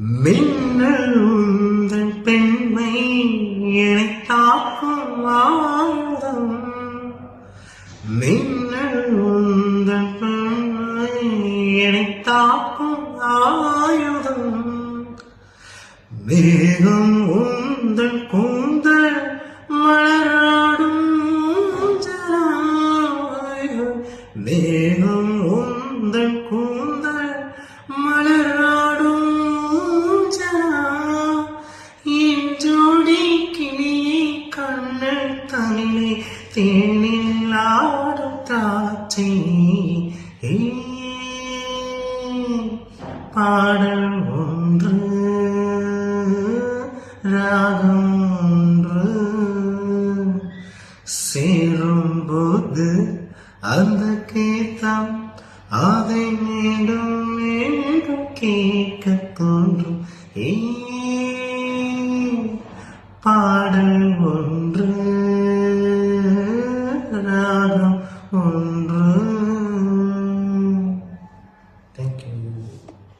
மின்னல் உந்தன் பெண்மை என்னை தாக்கும் ஆயுதம். மின்னல் உந்தன் பெண்மை என்னை தாக்கும் ஆயுதம். மேகம் உந்தன் கூந்தல் மலராடும் ஜராயம். மேகம் உந்தன் கூந்தல் மலராடும் ஜரா. என் ஜோடி கிளியை கண்ணல் தனிலே தேனில் ஆடும் தாச்சை. பாடல் ஒன்று ராகம் ஒன்று சேரும்போது அந்த கீதம் அதை மீண்டும் மீண்டும் கேட்க தோன்றும். பாடல் ஒன்று ராகம் ஒன்று.